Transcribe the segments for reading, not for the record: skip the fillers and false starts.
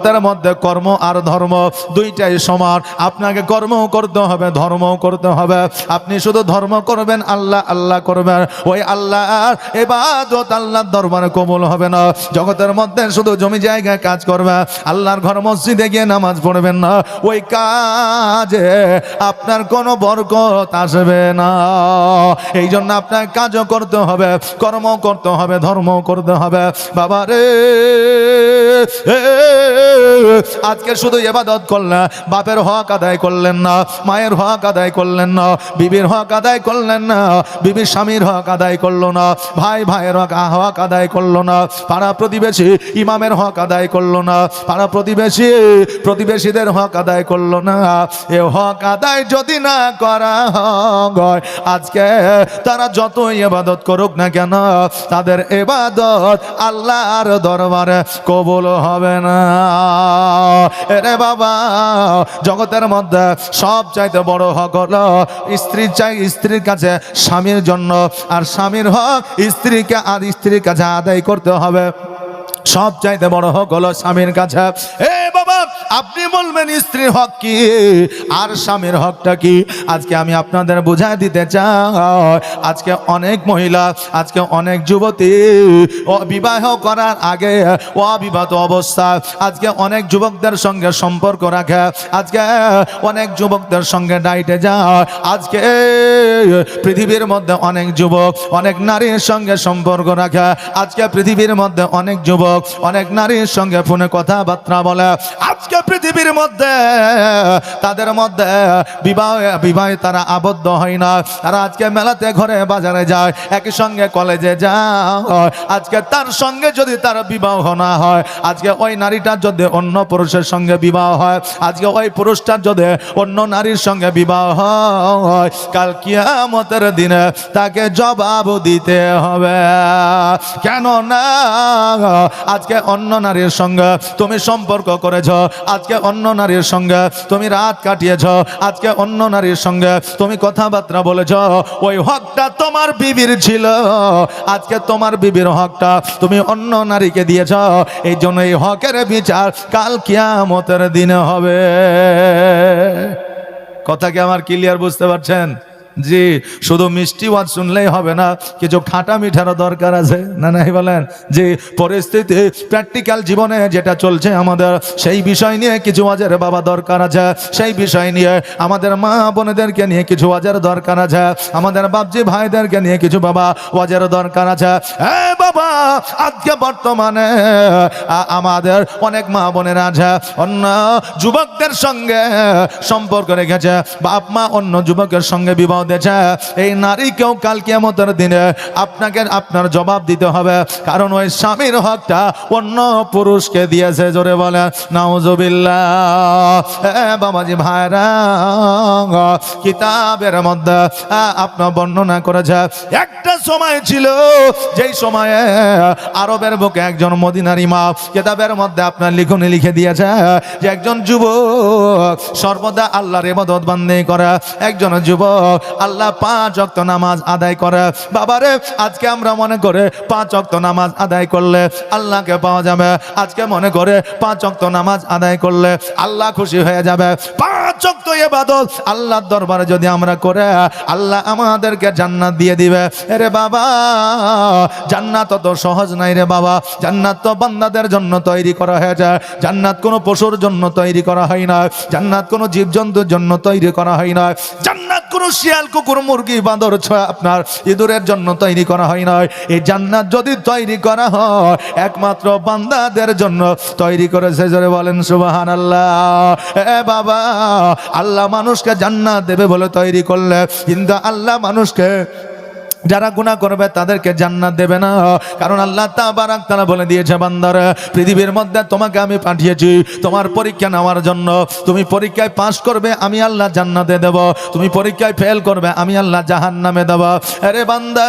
তার মধ্যে কর্ম আর ধর্ম দুইটাই সমান। আপনাকে কর্ম করতে হবে, ধর্ম করতে হবে। আপনি শুধু ধর্ম করবেন, আল্লাহ আল্লাহ করবেন, ওই আল্লাহর ইবাদত আল্লাহর দরবারে কবুল হবে না। জগতের মধ্যে শুধু জমি জায়গায় কাজ করবে, আল্লাহর ঘর মসজিদে গিয়ে নামাজ পড়বেন না, ওই কাজে আপনার কোনো বরকত আসবে না। এই জন্য আপনার কাজও করতে হবে, কর্ম করতে হবে, ধর্ম করতে হবে। বাবা রে, আজকে শুধু ইবাদত করলেন, বাপের হক আদায় করলেন না, মায়ের হক আদায় করলেন না, বিবির হক আদায় করলেন না, বিবির স্বামীর হক আদায় করলো না, ভাই ভাইয়ের হক আদায় করলো না, পাড়া প্রতিবেশী ইমামের হক আদায় করলো না, পাড়া প্রতিবেশীদের হক আদায় করলো না। এ হক আদায় যদি না করা হয়, আজকে তারা যত ইবাদত করুক না কেন, তাদের ইবাদত আল্লাহর দরবারে কবুল হবে না। এরে বাবা, জগতের মধ্যে সব চাইতে বড় হক হলো স্ত্রীর কাছে স্বামীর জন্য, আর স্বামীর হক স্ত্রীর কাছে আদায় করতে হবে। সব চাইতে বড় হক হলো স্বামীর কাছে। বাবা, আপনি বলবেন স্ত্রীর হক কি আর স্বামীর হকটা কি? আজকে আমি আপনাদের বুঝাই দিতে চাই। আজকে অনেক মহিলা, আজকে অনেক যুবতী বিবাহ করার আগে অবিবাহিত অবস্থা, আজকে অনেক যুবকদের সঙ্গে সম্পর্ক রাখে, আজকে অনেক যুবকদের সঙ্গে ডাইটে যায়। আজকে পৃথিবীর মধ্যে অনেক যুবক অনেক নারীর সঙ্গে সম্পর্ক রাখে, আজকে পৃথিবীর মধ্যে অনেক যুবক অনেক নারীর সঙ্গে ফোনে কথাবার্তা বলে। আজকে পৃথিবীর মধ্যে তাদের মধ্যে বিবাহে তারা আবদ্ধ হয় না। তারা আজকে মেলাতে ঘরে বাজারে যায়, একই সঙ্গে কলেজে যায়। আজকে তার সঙ্গে যদি তার বিবাহ না হয়, আজকে ওই নারীটার যদি অন্য পুরুষের সঙ্গে বিবাহ হয়, আজকে ওই পুরুষটার যদি অন্য নারীর সঙ্গে বিবাহ হয়, কাল কিয়ামতের দিনে তাকে জবাব দিতে হবে। কেন না আজকে অন্য নারীর সঙ্গে তুমি সম্পর্ক করেছ, আজকে অন্য নারীর সঙ্গে তুমি রাত কাটিয়েছ, আজকে অন্য নারীর সঙ্গে তুমি কথাবার্তা বলেছ, ওই হকটা তোমার বিবির ছিল, আজকে তোমার বিবির হকটা তুমি অন্য নারীকে দিয়েছ। এই জন্য এই হকের বিচার কাল কিয়ামতের দিনে হবে। কথা কি আমার ক্লিয়ার বুঝতে পারছেন? জি, শুধু মিষ্টি ওয়াজ শুনলেই হবে না, কিছু খাটা মিঠারও দরকার আছে, না নাই বলেন? যে পরিস্থিতি প্র্যাকটিক্যাল জীবনে যেটা চলছে আমাদের, সেই বিষয় নিয়ে কিছু ওয়াজের বাবা দরকার আছে, সেই বিষয় নিয়ে আমাদের মা বোনেদেরকে নিয়ে কিছু ওয়াজের দরকার আছে, আমাদের বাপজি ভাইদেরকে নিয়ে কিছু বাবা ওয়াজের দরকার আছে। বাবা, আজকে বর্তমানে আমাদের অনেক মা বোনেরা আছে অন্য যুবকদের সঙ্গে সম্পর্ক রেখেছে, বাপ মা অন্য যুবকের সঙ্গে বিবাহ দিয়েছে। এই নারীকেও কাল কিয়ামতের দিনে আপনাকে আপনার জবাব দিতে হবে, কারণ ওই স্বামীর হকটা অন্য পুরুষকে দিয়েছে। জোরে বলে নাউজুবিল্লাহ। বাবাজি ভাইরা, কিতাবের মধ্যে আপনার বর্ণনা করেছে, একটা সময় ছিল যেই সময়ে আরবের বুকে একজন মদিনার ইমাম কিতাবের মধ্যে আপনার লিখনে লিখে দিয়েছে যে একজন যুবক সর্বদা আল্লাহর ইবাদত বান্দি করে, একজন যুবক আল্লাহ 5 ওয়াক্ত নামাজ আদায় করে। বাবারে, আজকে আমরা মনে করে 5 ওয়াক্ত নামাজ আদায় করলে আল্লাহকে পাওয়া যাবে, আজকে মনে করে 5 ওয়াক্ত নামাজ আদায় করলে আল্লাহ খুশি হয়ে যাবে। 5 ওয়াক্ত ইবাদত আল্লাহর দরবারে যদি আমরা করে, আল্লাহ আমাদেরকে জান্নাত দিয়ে দিবে। আরে বাবা, জান্নাত তো সহজ নাই রে বাবা। জান্নাত তো বান্দাদের জন্য তৈরি করা হয়েছে, জান্নাত কোনো পশুর জন্য তৈরি করা হয় না, জান্নাত কোনো জীবজন্তুর জন্য তৈরি করা হয় না, জান্নাত কোনো শিয়াল কুকুর মুরগি বাঁদর আপনার ইঁদুরের জন্য তৈরি করা হয় না। এই জান্নাত যদি তৈরি করা হয়, একমাত্র বান্দাদের জন্য তৈরি করেছে। জোরে বলেন সুবহানাল্লাহ। বাবা, আল্লাহ মানুষকে জান্নাত দেবে বলে তৈরি করলে, কিন্তু আল্লাহ মানুষকে যারা গুনাহ করবে তাদেরকে জান্নাত দেবে না। কারণ আল্লাহ তাবারাক তাআলা বলে দিয়েছে, বান্দারা, পৃথিবীর মধ্যে তোমাকে আমি পাঠিয়েছি তোমার পরীক্ষা নেওয়ার জন্য। তুমি পরীক্ষায় পাস করবে, আমি আল্লাহ জান্নাতে দেব, তুমি পরীক্ষায় ফেল করবে, আমি আল্লাহ জাহান্নামে দেব। আরে বান্দা,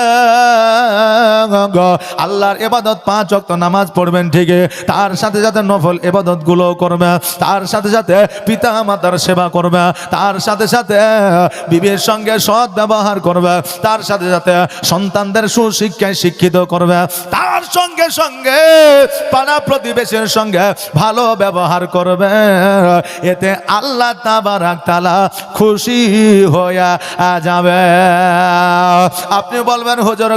আল্লাহর ইবাদত 5 ওয়াক্ত নামাজ পড়বেন ঠিকই, তার সাথে সাথে নফল ইবাদত গুলো করবে, তার সাথে সাথে পিতা মাতার সেবা করবে, তার সাথে সাথে বিবির সঙ্গে সৎ ব্যবহার করবে, তার সাথে সাথে সন্তানদের সুশিক্ষায় শিক্ষিত করবে, তার সঙ্গে সঙ্গে পাড়া প্রতিবেশীর সঙ্গে ভালো ব্যবহার করবে। এতে আল্লাহ তাবারাক তাআলা খুশি হয়ে যাবে। আপনি বলবেন হুজুর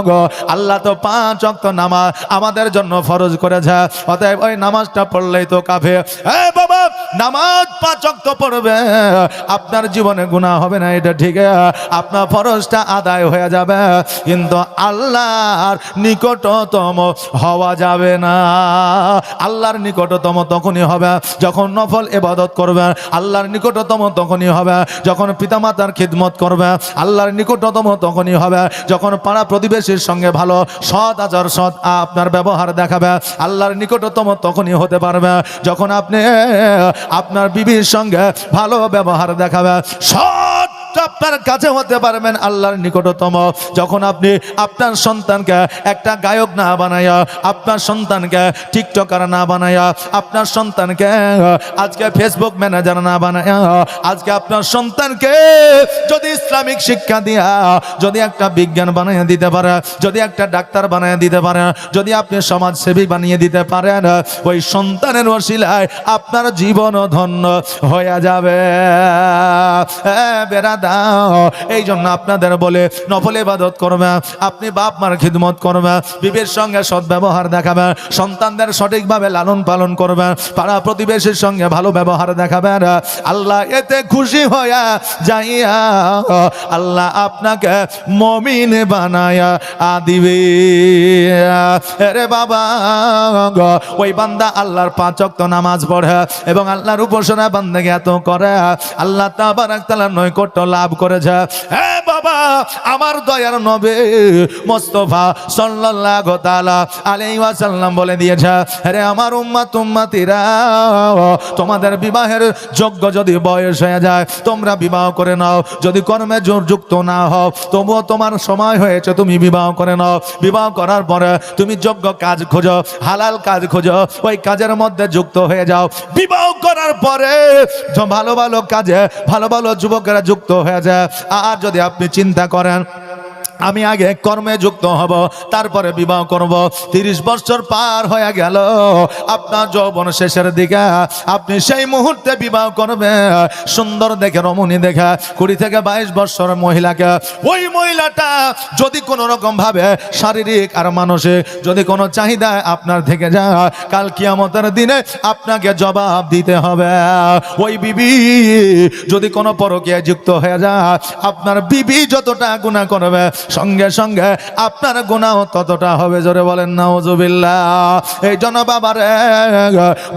গো, আল্লাহ তো 5 ওয়াক্ত নামাজ আমাদের জন্য ফরজ করেছে, অতএব ওই নামাজটা পড়লেই তো কাফে। এই বাবা, নামাজ 5 ওয়াক্ত পড়বে, আপনার জীবনে গুনাহ হবে না, এটা ঠিক, আপনার ফরজটা আদায় হয়ে যাবে, কিন্তু আল্লাহর নিকটতম হওয়া যাবে না। আল্লাহর নিকটতম তখনই হবে যখন নফল ইবাদত করবে, আল্লাহর নিকটতম তখনই হবে যখন পিতামাতার খিদমত করবে, আল্লাহর নিকটতম তখনই হবে যখন পাড়া প্রতিবেশীর সঙ্গে ভালো সৎ আচার সৎ আপনার ব্যবহার দেখাবে, আল্লাহর নিকটতম তখনই হতে পারবে যখন আপনি আপনার বিবির সঙ্গে ভালো ব্যবহার দেখাবে। সৎ আপনার কাছে হতে পারবেন আল্লাহর নিকটতম যখন আপনি আপনার সন্তানকে একটা গায়ক না বানায়া, আপনার সন্তানকে টিকটকার না বানায়া, আপনার সন্তানকে আজকে ফেসবুক ম্যানেজার না বানায়া, আজকে আপনার সন্তানকে যদি ইসলামিক শিক্ষা দিয়া যদি একটা বিজ্ঞান বানিয়ে দিতে পারে, যদি একটা ডাক্তার বানিয়ে দিতে পারে, যদি আপনি সমাজসেবী বানিয়ে দিতে পারেন, ওই সন্তানের ওসিলায় আপনার জীবন ধন্য হয়ে যাবে। বেড়া এই জন্য আপনাদের বলে নফল ইবাদত করবে, আপনি বাপ মার খিদমত করবে, বিবির সঙ্গে সৎ ব্যবহার দেখাবে, সন্তানদের সঠিকভাবে লালন পালন করবে, পাড়া প্রতিবেশীর সঙ্গে ভালো ব্যবহার দেখাবে, আল্লাহ এতে খুশি হইয়া যাইয়া আল্লাহ আপনাকে মুমিন বানায়া দিবে। আরে বাবা, ওই বান্দা আল্লাহর 5 ওয়াক্ত নামাজ পড়ে এবং আল্লাহর উপাসনা বান্দাকে এত করে, আল্লাহ তাবারাক তাআলা নৈকট্য লাভ করেছে। হে বাবা, আমার দয়ার নবী মুস্তাফা সাল্লাল্লাহু তাআলা আলাইহি ওয়াসাল্লাম বলে দিয়েছে, আরে আমার উম্মত উম্মতিরা, তোমাদের বিবাহের যোগ্য যদি বয়স হয়ে যায় তোমরা বিবাহ করে নাও, যদি কর্মে যুক্ত না হও তবুও তোমার সময় হয়েছে, তুমি বিবাহ করে নাও। বিবাহ করার পরে তুমি যোগ্য কাজ খোঁজো, হালাল কাজ খোঁজো, ওই কাজের মধ্যে যুক্ত হয়ে যাও। বিবাহ করার পরে ভালো ভালো কাজে ভালো ভালো যুবকেরা যুক্ত হয়ে যায়। আর যদি আপনি চিন্তা করেন আমি আগে কর্মে যুক্ত হব তারপরে বিবাহ করব, 30 বছর পার হয়ে গেল, আপনার যৌবন শেষের দিকে, আপনি সেই মুহূর্তে বিবাহ করবে সুন্দর দেখে রমণী দেখে 20 থেকে 22 বছরের মহিলাকে। ওই মহিলাটা যদি কোনো রকম ভাবে শারীরিক আর মানসিক যদি কোনো চাহিদা আপনার থেকে যায়, কাল কিয়ামতের দিনে আপনাকে জবাব দিতে হবে। ওই বিবি যদি কোনো পরকীয়ায় যুক্ত হয়ে যায়, আপনার বিবি যতটা গুনাহ করবে সঙ্গে সঙ্গে আপনার গুনাহ ততটা হবে। জোরে বলেন নাউজুবিল্লাহ। এই জন্য বাবারে,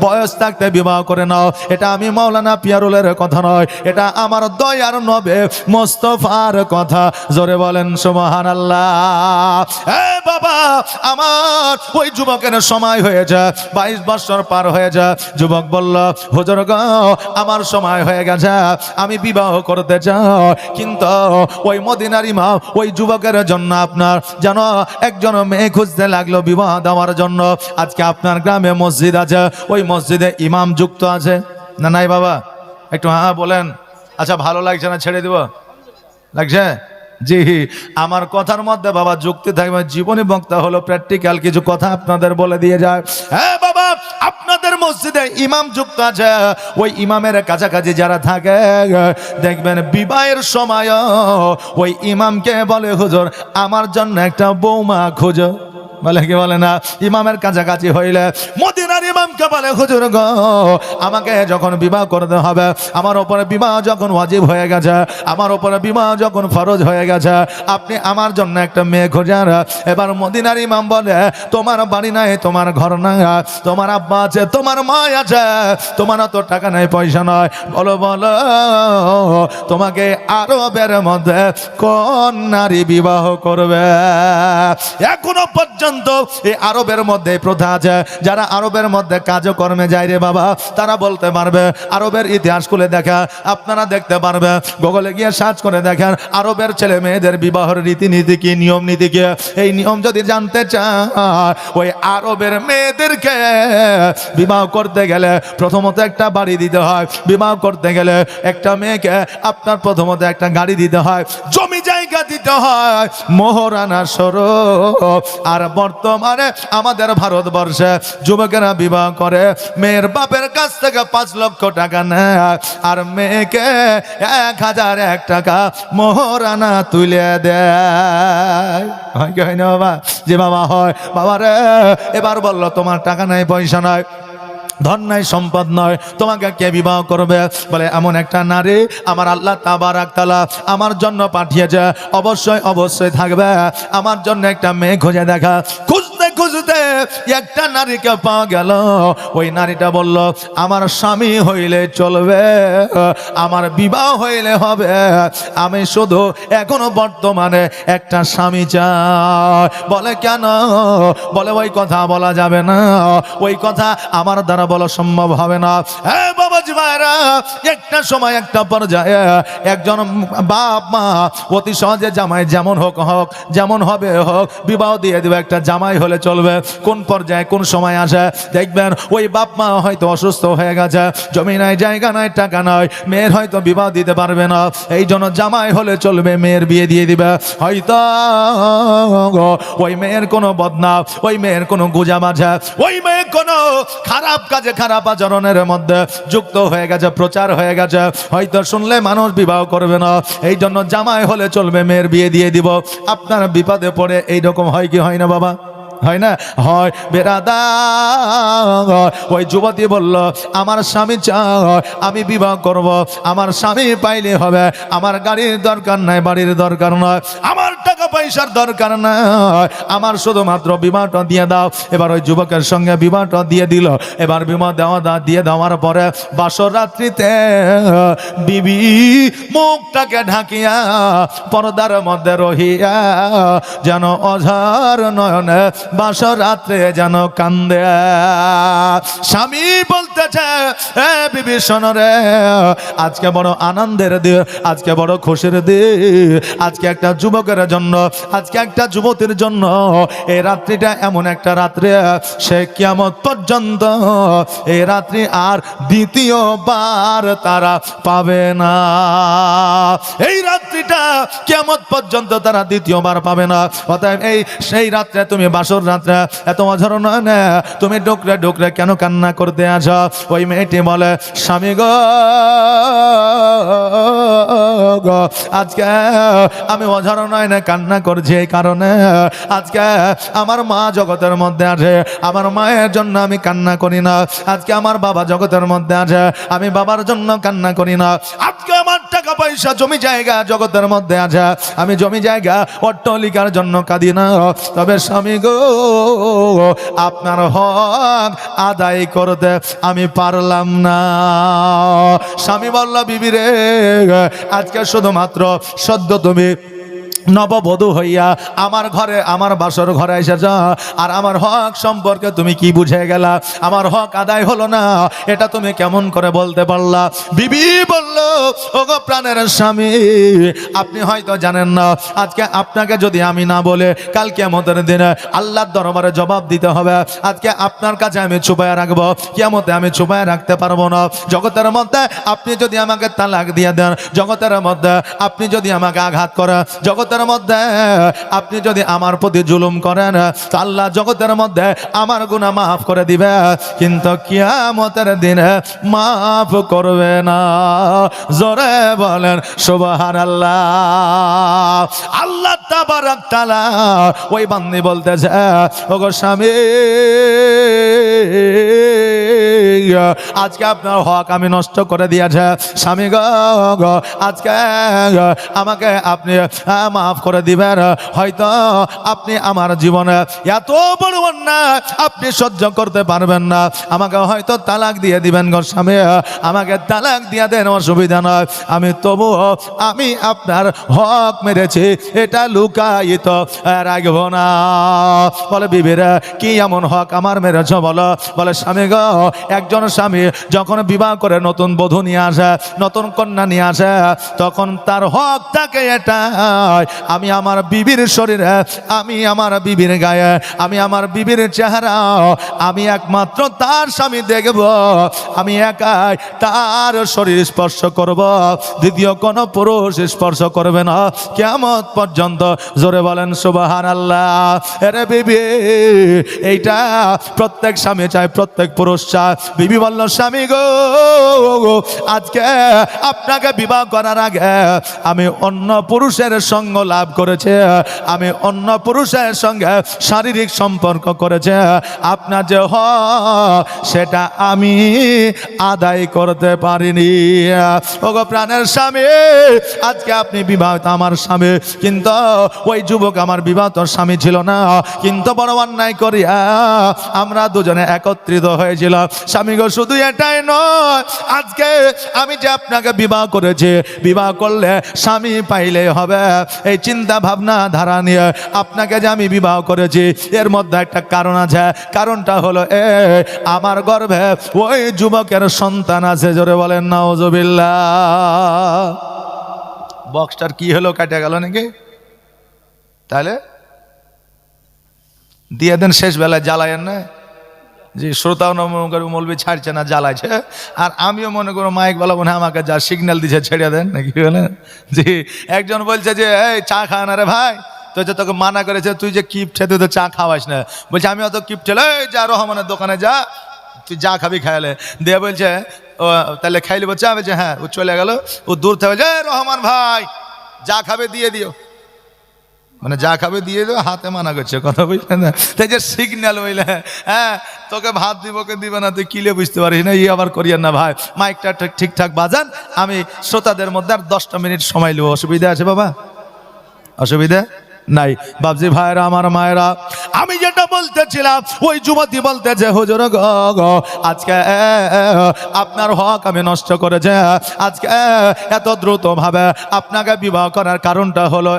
বয়স থাকতে বিবাহ করে নাও। এটা আমি মাওলানা পিয়ারুলের কথা নয়, এটা আমার দয়ার নবী মুস্তাফার কথা। জোরে বলেন সুবহানাল্লাহ। এ বাবা, আমার ওই যুবকের সময় হয়েছে, 22 বছর পার হয়েছে। যুবক বলল, হুজুর গো, আমার সময় হয়ে গেছে, আমি বিবাহ করতে চাই, কিন্তু ওই মদিনার ইমাম ওই যুবকের জন্য আপনার যেন একজন মেয়ে খুঁজতে লাগলো বিবাহ দেওয়ার জন্য। আজকে আপনার গ্রামে মসজিদ আছে, ওই মসজিদে ইমাম যুক্ত আছে না নাই? বাবা একটু হ্যাঁ বলেন। আচ্ছা, ভালো লাগছে না ছেড়ে দিব? লাগছে? জি, আমার কথার মধ্যে বাবা যুক্তি থাকবে। জীবনী বক্তা হলো প্র্যাকটিক্যাল কিছু কথা আপনাদের বলে দিয়ে যায়। হ্যাঁ বাবা, আপনাদের মসজিদে ইমাম যুক্ত আছে, ওই ইমামের কাছাকাছি যারা থাকে দেখবেন বিবাহের সময় ওই ইমামকে বলে, হুজুর আমার জন্য একটা বৌমা খুঁজো। বলে কি বলে না? ইমামের কাছাকাছি হইলে মদিনার ইমামকে বলে, হুজুর গো, আমাকে যখন বিবাহ করতে হবে, আমার উপরে বিবাহ যখন ওয়াজিব হয়ে গেছে, আমার উপরে বিবাহ যখন ফরজ হয়ে গেছে, আপনি আমার জন্য একটা মেয়ে খোঁজার। এবার মদিনার ইমাম বলে, তোমার বাড়ি নাই, তোমার ঘর নাই, তোমার আব্বা আছে, তোমার মা আছে, তোমার অত টাকা নাই, পয়সা নয়, বলো বলো তোমাকে আরবের মধ্যে কোন নারী বিবাহ করবে? এখনো পর্যন্ত এই আরবের মধ্যে প্রথা আছে। যারা আরবের মধ্যে কাজকর্মে যায় রে বাবা, তারা বলতে পারবে। আরবের ইতিহাস খুলে দেখা, আপনারা দেখতে পারবে, গুগলে গিয়ে সার্চ করে দেখেন আরবের ছেলে মেয়েদের বিবাহের রীতিনীতি কি, নিয়ম নীতি কি। এই নিয়ম যদি জানতে চান, ওই আরবের মেয়েদেরকে বিবাহ করতে গেলে প্রথমত একটা বাড়ি দিতে হয়, বিবাহ করতে গেলে একটা মেয়েকে আপনার প্রথমত একটা গাড়ি দিতে হয়, জমি জায়গা দিতে হয় মোহরানা স্বরূপ। আর বর্তমানে আমাদের ভারতবর্ষে যুবকেরা বিবাহ করে মেয়ের বাপের কাছ থেকে 5 লক্ষ টাকা নেয় আর মেয়েকে 1001 টাকা মোহরানা তুলে দেয়। হয় কি হয় না বাবা? যে বাবা হয়, বাবা রে এবার বললো তোমার টাকা নাই, পয়সা নাই, ধন নাই, সম্পদ নয়, তোমাকে কে বিবাহ করবে? বলে এমন একটা নারী আমার আল্লাহ তাবারাক তাআলা আমার জন্য পাঠিয়েছে, অবশ্যই অবশ্যই থাকবে। আমার জন্য একটা মেয়ে খুঁজে দেখা। খুঁজতে খুঁজতে একটা নারীকে পাওয়া গেল। ওই নারীটা বলল আমার স্বামী হইলে চলবে, আমার বিবাহ হইলে হবে, আমি শুধু এখনো বর্তমানে একটা স্বামী চাই। বলে কেন? বলে ওই কথা বলা যাবে না, ওই কথা আমার দ্বারা বলা সম্ভব হবে না। হ্যাঁ বাবাজি ভাইরা, একটা সময় একটা পর্যায়ে একজন বাপ মা অতি সহজে জামাই যেমন হোক হোক, যেমন হবে হোক, বিবাহ দিয়ে দেবে, একটা জামাই হলে চলবে। কোন পর্যায়ে কোন সময় আসে দেখবেন ওই বাপ মা হয়তো অসুস্থ হয়ে গেছে, জমি নাই, জায়গা নাই, টাকা নাই, মেয়ের হয়তো বিবাহ দিতে পারবে না, এই জন্য জামাই হলে চলবে, মেয়ের বিয়ে দিয়ে দিবে। হয়তো ওই মেয়ের কোনো বদনাম, ওই মেয়ের কোনো গুজা বাজা, ওই মেয়ে কোনো খারাপ কাজে, খারাপ আচরণের মধ্যে যুক্ত হয়ে গেছে, প্রচার হয়ে গেছে, হয়তো শুনলে মানুষ বিবাহ করবে না, এই জন্য জামাই হলে চলবে, মেয়ের বিয়ে দিয়ে দিব। আপনার বিপদে পড়ে এইরকম হয় কি হয় না বাবা? হয় না? হয়। বেরাদার ওই যুবতী বলল আমার স্বামী চায়, আমি বিবাহ করব, আমার স্বামী পাইলে হবে, আমার গাড়ির দরকার নাই, বাড়ির দরকার নয়, আমার টাকা পয়সার দরকার নাই, আমার শুধুমাত্র বিবাহটা দিয়ে দাও। এবার ওই যুবকের সঙ্গে বিবাহটা দিয়ে দিল। এবার বিবাহ দিয়ে দেওয়ার পরে বাসর রাত্রিতে বিবি মুখটাকে ঢাকিয়া পর্দার মধ্যে রহিয়া যেন অঝার নয়নে বাসর রাত্রে যেন কান্দে। স্বামী বলতেছে এ বিবি শোনো রে, আজকে বড় আনন্দের দিন, আজকে বড় খুশির দিন, আজকে একটা যুবকের জন্য, আজকে একটা যুবতীর জন্য এই রাত্রিটা এমন একটা রাত্রি, সে কিয়ামত পর্যন্ত এই রাত্রি আর দ্বিতীয়বার তারা পাবে না। এই রাত্রিটা কিয়ামত পর্যন্ত তারা দ্বিতীয়বার পাবে না। অতএব এই সেই রাত্রে তুমি বাসর রাত্রে এত অঝরণ না, তুমি ডোকরে ডোকরে কেন কান্না করতে আছো? ওই মেয়েটি বলে স্বামী গো, আজকে আমি অঝরণ না কান্না করছি এই কারণে, আজকে আমার মা জগতের মধ্যে আছে, আমার মায়ের জন্য আমি কান্না করি না। আজকে আমার বাবা জগতের মধ্যে আছে, আমি বাবার জন্য কান্না করি না। আজকে আমার টাকা পয়সা জমি জায়গা জগতের মধ্যে আছে, আমি জমি জায়গা অট্টালিকার জন্য কাঁদি না। তবে স্বামী গো, আপনার হক আদায় করতে আমি পারলাম না। স্বামী বলল বিবি রে, আজকে শুধুমাত্র সদ্য তুমি নববধূ হইয়া আমার ঘরে, আমার বাসর ঘরে এসেছ, আর আমার হক সম্পর্কে তুমি কি বুঝে গেলা? আমার হক আদায় হলো না, এটা তুমি কেমন করে বলতে পারলা? বিবি বলল ওগো প্রাণের স্বামী, আপনি হয়তো জানেন না, আজকে আপনাকে যদি আমি না বলে কাল কিয়ামতের দিনে আল্লাহর দরবারে জবাব দিতে হবে। আজকে আপনার কাছে আমি ছুপায় রাখবো, কিয়ামতে আমি ছুপায় রাখতে পারবো না। জগতের মধ্যে আপনি যদি আমাকে তালাক দিয়ে দেন, জগতের মধ্যে আপনি যদি আমাকে আঘাত করেন, জগতের মধ্যে আপনি যদি আমার প্রতি জুলুম করেন, আল্লাহ জগতের মধ্যে আমার গুনাহ মাফ করে দিবে, কিন্তু কিয়ামতের দিনে মাফ করবে না। জোরে বলেন সুবহানাল্লাহ। আল্লাহ তাবারক তাআলা ওই বান্দী বলতেছে ওগো স্বামী, আজকে আপনার হক আমি নষ্ট করে দিয়েছে। স্বামী গো, আজকে আমাকে আপনি মাফ করে দিবেন। হয়তো আপনি আমার জীবনে এত বড় অন্যায় আপনি সহ্য করতে পারবেন না, আমাকে হয়তো তালাক দিয়ে দিবেন। গো স্বামী, আমাকে তালাক দিয়ে দেন, অসুবিধা নয়, আমি তবুও আমি আপনার হক মেরেছি, এটা লুকায়িত রাখবো না। বলে বিবিরা কি এমন হক আমার মেরেছ বলো? বলে স্বামী গো, এক একজন স্বামী যখন বিবাহ করে নতুন বধূ নিয়ে আসে, নতুন কন্যা নিয়ে আসে, তখন তার হক থাকে এটা, আমি আমার বিবির শরীরে, আমি আমার বিবির গায়ে, আমি আমার বিবির চেহারা আমি একমাত্র তার স্বামী দেখব, আমি একাই তার শরীর স্পর্শ করব, দ্বিতীয় কোনো পুরুষ স্পর্শ করবে না কিয়ামত পর্যন্ত। জোরে বলেন সুবহানাল্লাহ। আরে বিবি, এইটা প্রত্যেক স্বামী চায়, প্রত্যেক পুরুষ চায়। বিবি বলল, স্বামী গো, আজকে আপনাকে বিবাহ করার আগে আমি অন্য পুরুষের সঙ্গ লাভ করেছে, আমি অন্য পুরুষের সঙ্গে শারীরিক সম্পর্ক করেছে, আপনার যে হক সেটা আমি আদায় করতে পারিনি। ওগো প্রাণের স্বামী, আজকে আপনি বিবাহিত আমার স্বামী, কিন্তু ওই যুবক আমার বিবাহিত স্বামী ছিল না, কিন্তু বড় অন্যায় করিয়া আমরা দুজনে একত্রিত হয়েছিল। স্বামী গো, শুধু এটাই নয়, আজকে আমি যে আপনাকে বিবাহ করেছি, বিবাহ করলে স্বামী পাইলে হবে এই চিন্তা ভাবনা ধারা নিয়ে আপনাকে যে আমি বিবাহ করেছি, এর মধ্যে একটা কারণ আছে। কারণটা হলো আমার গর্ভে ওই যুবকের সন্তান আছে। জোরে বলেন নাউজুবিল্লাহ। বক্সটার কি হলো, কাটে গেল নাকি? তাহলে দিয়ে দেন, শেষ বেলায় জ্বালায়েন না। যে শ্রোতাও মনে করবো মৌলবি ছাড়ছে না, জ্বালাইছে, আর আমিও মনে করবো মাইক বলা মনে আমাকে যা সিগন্যাল দিছে ছেড়ে দেন নাকি বলে। জি, একজন বলছে যে এই চা খাওয়া না রে ভাই, তো যে তোকে মানা করেছে, তুই যে কিপটে, তুই তো চা খাওয়াস না। বলছে আমি অত কিপটে, এই যা রহমানের দোকানে যা, তুই যা খাবি খাইলে দিয়ে। বলছে ও তাহলে খাইলি? বলছে আমি, হ্যাঁ। ও চলে গেল, ও দূর থেকে বলছে, রহমান ভাই যা খাবে দিয়ে দিও, মানে যা খাবে দিয়ে দিও, হাতে মানা করছে, কথা বুঝলেন না? তাই যে সিগন্যাল বললে, হ্যাঁ তোকে ভাত দিব কে দিবে না তুই কিলে বুঝতে পারিস না, ই আবার করিয়েন না ভাই। মাইকটা ঠিকঠাক বাজান, আমি শ্রোতাদের মধ্যে আর 10টা মিনিট সময় নেব। অসুবিধা আছে বাবা? অসুবিধা নাই। বাবজি ভাইরা, আমার মায়েরা, আমি যেটা বলতেছিলাম, ওই যুবতী বলতেছে, হুজুর গো, আজকে আপনার হক আমি নষ্ট করেছে, আজকে এত দ্রুত ভাবে আপনাকে বিবাহ করার কারণটা হলো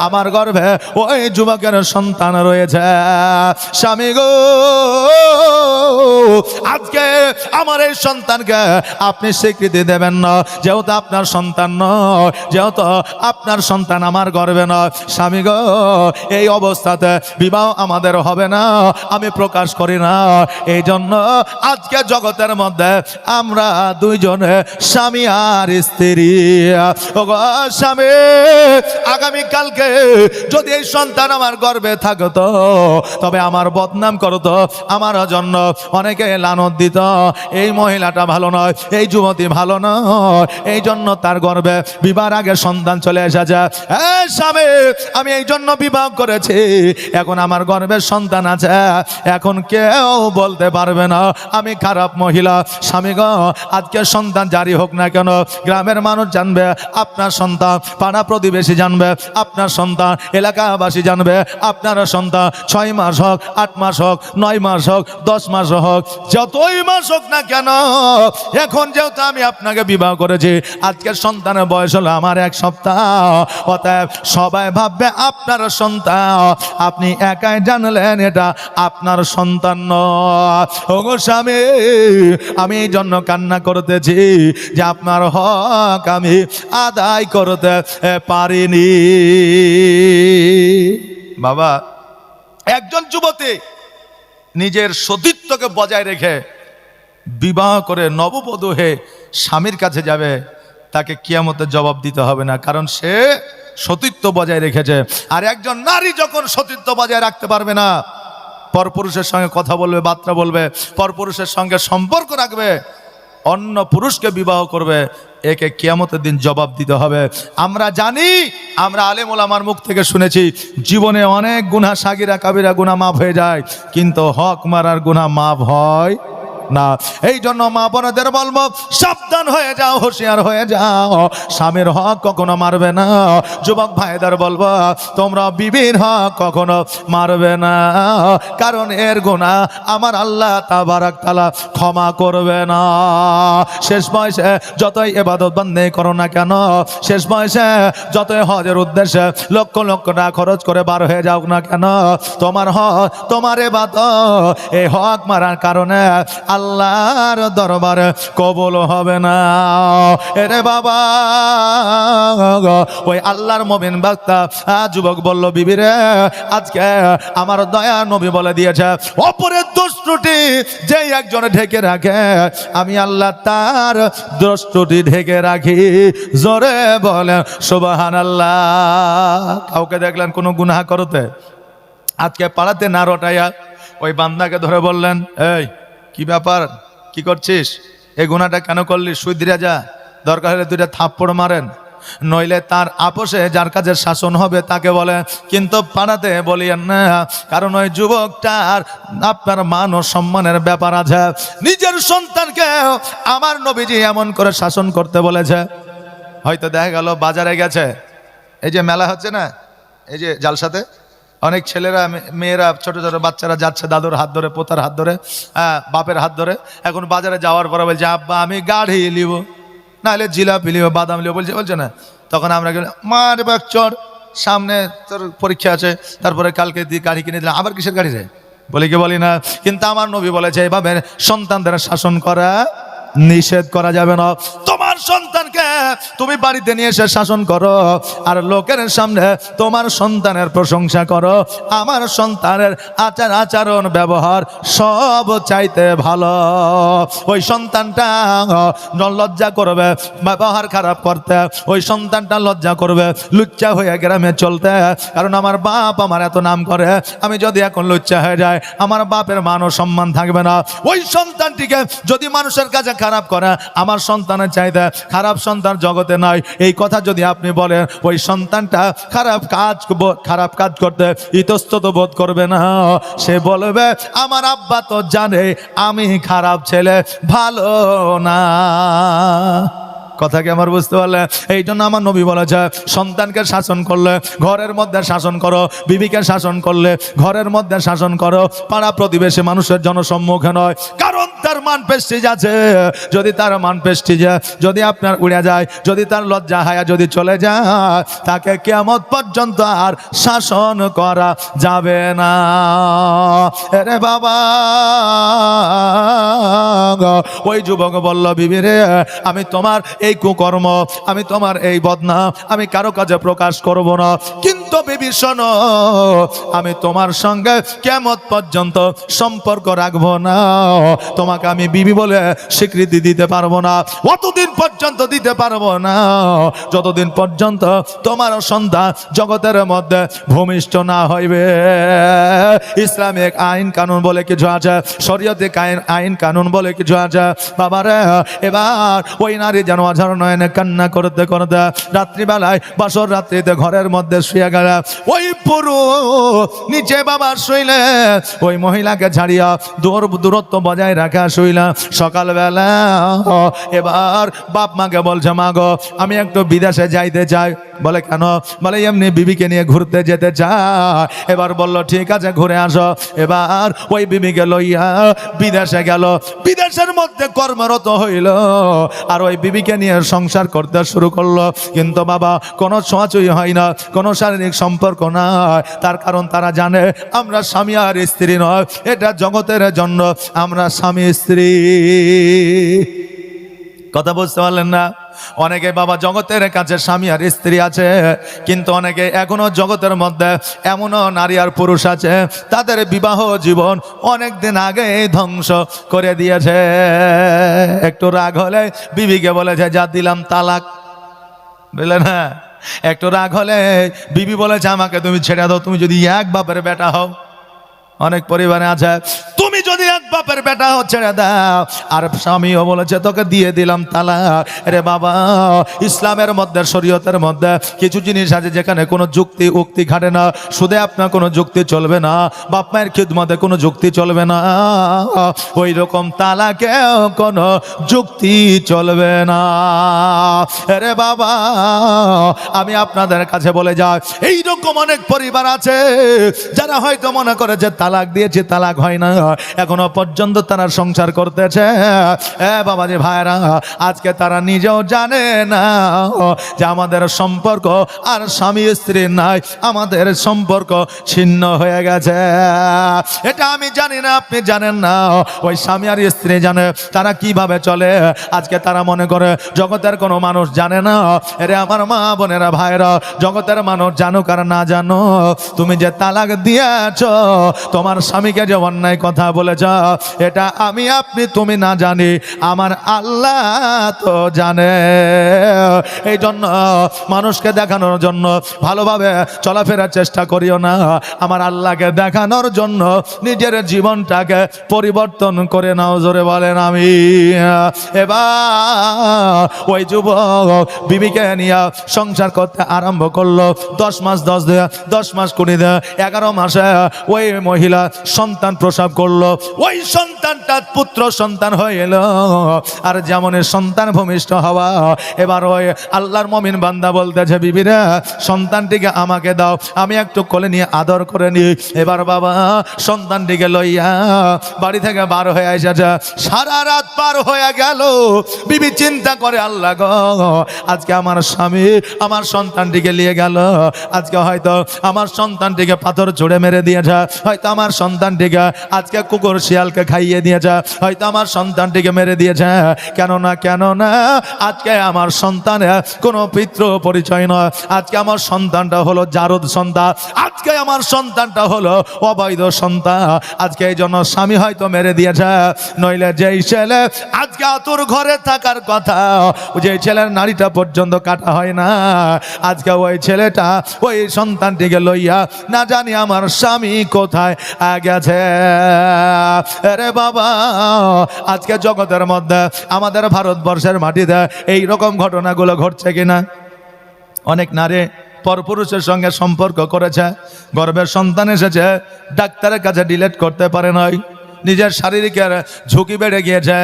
আমার গর্ভে ওই যুবকের সন্তান রয়েছে। স্বামী গো, আজকে আমার এই সন্তানকে আপনি স্বীকৃতি দেবেন না, যেহেতু আপনার সন্তান নয়, যেহেতু আপনার সন্তান আমার গর্ভে নয়। স্বামী গো, এই অবস্থাতে বিবাহ আমাদের হবে না, আমি প্রকাশ করি না। এই জন্য আজকে জগতের মধ্যে আমরা দুইজনে স্বামী আর স্ত্রী। ওগো স্বামী, আগামীকালকে যদি এই সন্তান আমার গর্ভে থাকতো, তবে আমার বদনাম করতো, আমার জন্য অনেকে লানত দিত, এই মহিলাটা ভালো নয়, এই যুবতী ভালো নয়, এই জন্য তার গর্ভে বিবাহের আগে সন্তান চলে এসেছে। স্বামী, আমি এই জন্য বিবাহ করেছি, এখন আমার গর্ভের সন্তান আছে, এখন কেউ বলতে পারবে না আমি খারাপ মহিলা। স্বামী গো, আজকে সন্তান জারি হোক না কেন, গ্রামের মানুষ জানবে আপনার সন্তান, পাড়া প্রতিবেশী জানবে আপনার সন্তান, এলাকাবাসী জানবে আপনার সন্তান। 6 মাস হোক, 8 মাস হোক, 9 মাস হোক, 10 মাস হোক, যতই মাস হোক না কেন, এখন যেহেতু আমি আপনাকে বিবাহ করেছি, আজকের সন্তানের বয়স হলো আমার 1 সপ্তাহ, অতএব সবাই ভাববে আপনার সন্তান, আপনি একাই জানলেন এটা আপনার সন্তান নয়। ওগো স্বামী, আমি এই জন্য কান্না করতেছি যে আপনার হক আমি আদায় করতে পারিনি। বাবা, একজন যুবতী নিজের সতীত্বকে বজায় রেখে বিবাহ করে নববধূ হয়ে স্বামীর কাছে যাবে, তাকে কিয়ামতে জবাব দিতে হবে না, কারণ সে সতীত্ব বজায় রেখেছে। আর একজন নারী যখন সতীত্ব বজায় রাখতে পারবে না, পরপুরুষের সঙ্গে কথা বলবে, বার্তা বলবে, পরপুরুষের সঙ্গে সম্পর্ক রাখবে, অন্য পুরুষকে বিবাহ করবে, একে কিয়ামতের দিন জবাব দিতে হবে। আমরা জানি, আমরা আলেম ওলামার মুখ থেকে শুনেছি, জীবনে অনেক গুনাহ সাগিরা কাবিরা গুনাহ মাফ হয়ে যায়, কিন্তু হক মারার গুনাহ মাফ হয় না। এই জন্য মা বোনদের বলবো, সাবধান হয়ে যাও, হুঁশিয়ার হয়ে যাও, স্বামীর হক কখনো মারবে না। যুবক ভাইদের বলবো, তোমরা বিবির হক কখনো মারবে না, কারণ এর গুনাহ আমার আল্লাহ তাবারক তাআলা ক্ষমা করবে না। শেষ বয়সে যতই ইবাদত বন্দেগি করো না কেন, শেষ বয়সে যতই হজের উদ্দেশ্যে লক্ষ লক্ষ টাকা খরচ করে বার হয়ে যাও না কেন, তোমার হক, তোমার ইবাদত এই হক মারার কারণে আল্লাহর দরবারে কবুল হবে না। এরে বাবা, ওই আল্লাহর মুমিন বান্দা যুবক বলল, বিবি রে, আজকে আমার দয়া নবী বলে দিয়েছে, অপরের দোষ ত্রুটি যে একজন ঢেকে রাখে, আমি আল্লাহ তার দোষ ত্রুটি ঢেকে রাখি। জোরে বলে সুবহানাল্লাহ। কাউকে দেখলেন কোনো গুনাহ করতে, আজকে পাড়াতে না রটাইয়া ওই বান্দাকে ধরে বললেন, এই কি ব্যাপার, কি করছিস, এই গুনাহটা কেন করলি, সুধরে যা, দরকার হলে দুইটা থাপ্পড় মারেন, নইলে তার আপোষে যার কাছে শাসন হবে তাকে বলে। কিন্তু পাড়াতে বলিয়েন না, কারণ ওই যুবকটার আপনার মান ও সম্মানের ব্যাপার আছে। নিজের সন্তানকে আমার নবীজি এমন করে শাসন করতে বলেছে। হয়তো দেখা গেল বাজারে গেছে, এই যে মেলা হচ্ছে না, এই যে জালসাতে অনেক ছেলেরা মেয়েরা ছোট ছোট বাচ্চারা যাচ্ছে দাদুর হাত ধরে, পোতার হাত ধরে, বাপের হাত ধরে। এখন বাজারে যাওয়ার পরে বলছে, আব্বা আমি গাড়ি নিব, নাহলে জিলাপি লিও, বাদাম লিও, বলছে না। তখন আমরা গেলে, মার বাক চর, সামনে তোর পরীক্ষা আছে, তারপরে কালকে গাড়ি কিনে দিলাম, আবার কিসের গাড়ি রে, বলি কি বলি না। কিন্তু আমার নবী বলেছে, এইভাবে সন্তানদের শাসন করা নিষেধ করা যাবে না। তোমার সন্তানকে তুমি বাড়িতে নিয়ে এসে শাসন করো, আর লোকের সামনে তোমার সন্তানের প্রশংসা করো। আমার সন্তানের আচার আচরণ ব্যবহার সব চাইতে ভালো। ওই সন্তানটা লজ্জা করবে ব্যবহার খারাপ করতে, ওই সন্তানটা লজ্জা করবে লুচ্চা হয়ে গ্রামে চলতে, কারণ আমার বাপ আমার এত নাম করে, আমি যদি এখন লুচ্চা হয়ে যায় আমার বাপের মান ও সম্মান থাকবে না। ওই সন্তানটিকে যদি মানুষের কাছে খারাপ করে, আমার সন্তানের চাইতে খারাপ সন্তান জগতে নাই, এই কথা যদি আপনি বলেন, ওই সন্তানটা খারাপ কাজ করতে ইতস্তত বোধ করবে না। সে বলবে, আমার আব্বা তো জানে আমি খারাপ ছেলে, ভালো না। কথা কি আমার বুঝতে পারলে? এই জন্য আমার নবী বলেছে, সন্তানকে শাসন করলে ঘরের মধ্যে শাসন করো, বিবিকে শাসন করলে ঘরের মধ্যে শাসন করো, পাড়া প্রতিবেশী মানুষের জনসম্মুখে নয়। কারণ তার মান প্রেস্টিজ আছে, যদি তার মান প্রেস্টিজ যদি আপনার উড়ে যায়, যদি তার লজ্জা হায়া যদি চলে যায়, তাকে কিয়ামত পর্যন্ত আর শাসন করা যাবে না। আরে বাবা, ওই যুবক বলল, বিবি রে, আমি তোমার এই কুকর্ম, আমি তোমার এই বদনাম আমি কারো কাছে প্রকাশ করব না, কিন্তু বিবি শোনো, আমি তোমার সঙ্গে কিয়ামত পর্যন্ত সম্পর্ক রাখবো না। তোমাকে আমি বিবি বলে স্বীকৃতি দিতে পারবো না, অতদিন পর্যন্ত দিতে পারবো না যতদিন পর্যন্ত তোমার সন্তান জগতের মধ্যে ভূমিষ্ঠ না হইবে। ইসলামিক আইন কানুন বলে কিছু আছে, শরীয়তিক আইন কানুন বলে কিছু আছে। বাবারে, এবার ওই নারী যেন অঝর নয়নে কান্না করতে করতে রাত্রিবেলায় বাসর রাত্রিতে ঘরের মধ্যে শুয়ে গেল। ওই পুরুষ নিচে বাবা শুইলে, ওই মহিলাকে ছাড়িয়া দূরত্ব বজায় রাখা শুইলা। সকালবেলা এবার বাপ মাকে বলছে, মা গো আমি একটু বিদেশে যাইতে চাই। বলে কেন? বলে এমনি বিবিকে নিয়ে ঘুরতে যেতে চায়। এবার বলল ঠিক আছে ঘুরে আসো। এবার ওই বিবিকে লইয়া বিদেশে গেল, বিদেশের মধ্যে কর্মরত হইল, আর ওই বিবিকে নিয়ে সংসার করতে শুরু করলো। কিন্তু বাবা কোনো ছোঁয়াছুঁই হয় না, কোনো শারীরিক সম্পর্ক নাই। তার কারণ তারা জানে আমরা স্বামী আর স্ত্রী নয়, এটা জগতের জন্য আমরা স্বামী স্ত্রী। কথা বুঝতে পারলেন না? অনেকে বাবা জগতের কাছে স্বামী আর স্ত্রী আছে, কিন্তু অনেকে এখনো জগতের মধ্যে এমনও নারী আর পুরুষ আছে তাদের বিবাহ জীবন অনেক দিন আগে ধ্বংস করে দিয়েছে। একটু রাগ হলে বিবিকে বলেছে যা দিলাম তালাক, বুঝলে না? একটু রাগ হলে বিবি বলেছে আমাকে তুমি ছেড়ে দাও, তুমি যদি এক বাপের বেটা হও। অনেক পরিবারে আছে, তুমি যদি এক বাপের বেটা ছেড়ে দাও। আর স্বামীও বলেছে তোকে দিয়ে দিলাম তালাক। রে বাবা, ইসলামের মধ্যে, শরীয়তের মধ্যে কিছু জিনিস আছে যেখানে কোনো যুক্তি উক্তি খাটে না। সুদে আপনার কোনো যুক্তি চলবে না, বাপ মায়ের খিদমতে কোনো যুক্তি চলবে না, ওই রকম তালাকেও কোনো যুক্তি চলবে না। রে বাবা, আমি আপনাদের কাছে বলে যাই, এইরকম অনেক পরিবার আছে যারা হয়তো মনে করে যে তালাক দিয়েছে, তালাক হয় না, এখনো পর্যন্ত তারা সংসার করতেছে। বাবা যে ভাইরা, আজকে তারা নিজেও জানে না যে আমাদের সম্পর্ক আর স্বামী স্ত্রী নাই, আমাদের সম্পর্ক ছিন্ন হয়ে গেছে। এটা আমি জানি না, আপনি জানেন না, ওই স্বামী আর স্ত্রী জানে তারা কিভাবে চলে। আজকে তারা মনে করে জগতের কোনো মানুষ জানে না। এরে আমার মা বোনেরা ভাইরা, জগতের মানুষ জানুক আর না জানো, তুমি যে তালাক দিয়েছ, তোমার স্বামীকে যে অন্যায় কথা বলেছ, এটা আমি আপনি তুমি না জানি, আমার আল্লাহ তো জানে। এই জন্য মানুষকে দেখানোর জন্য ভালোভাবে চলাফেরার চেষ্টা করিও না, আমার আল্লাহকে দেখানোর জন্য নিজের জীবনটাকে পরিবর্তন করে নাও। জোরে বলেন আমি। এবার ওই যুবক বিবিকে নিয়ে সংসার করতে আরম্ভ করলো। 10 মাস 10 মাস 20 11 মাসে ওই মহিলা সন্তান প্রসব করলো। ওই সন্তানটা পুত্র সন্তান হয়ে এলো। আর যেমন সন্তান ভূমিষ্ঠ হওয়া, এবার ওই আল্লাহর মুমিন বান্দা বলতেছে, বিবিরা সন্তানটিকে আমাকে দাও, আমি একটু কোলে নিয়ে আদর করে নি। এবার বাবা সন্তানটিকে লইয়া বাড়ি থেকে বার হয়ে এসেছে। সারা রাত পার হয়ে গেল। বিবি চিন্তা করে, আল্লাহ গো, আজকে আমার স্বামী আমার সন্তানটিকে নিয়ে গেল, আজকে হয়তো আমার সন্তানটিকে পাথর ছুঁড়ে মেরে দিয়েছে, হয়তো আমার সন্তানটিকে আজকে কুকুর শিয়ালকে খাইয়ে দিয়েছে, হয়তো আমার সন্তানটিকে মেরে দিয়েছে। কেননা আজকে আমার সন্তানের কোনো পিতৃ পরিচয় নয়, আজকে আমার সন্তানটা হলো জারদ সন্তান, আজকে আমার সন্তানটা হলো অবৈধ সন্তান। আজকে এই জন্য স্বামী হয়তো মেরে দিয়েছে। নইলে যেই ছেলে আজকে তোর ঘরে থাকার কথা, যে ছেলের নাড়িটা পর্যন্ত কাটা হয় না, আজকে ওই ছেলেটা ওই সন্তানটিকে লইয়া না জানি আমার স্বামী কোথায় গেছে। আরে বাবা, আজকে জগতের মধ্যে আমাদের ভারতবর্ষের মাটিতে এই রকম ঘটনাগুলো ঘটছে কিনা? অনেক নারী পরপুরুষের সঙ্গে সম্পর্ক করেছে, গর্ভের সন্তান এসেছে, ডাক্তারের কাছে ডিলেট করতে পারে নাই, নিজের শারীরিকের ঝুঁকি বেড়ে গিয়েছে,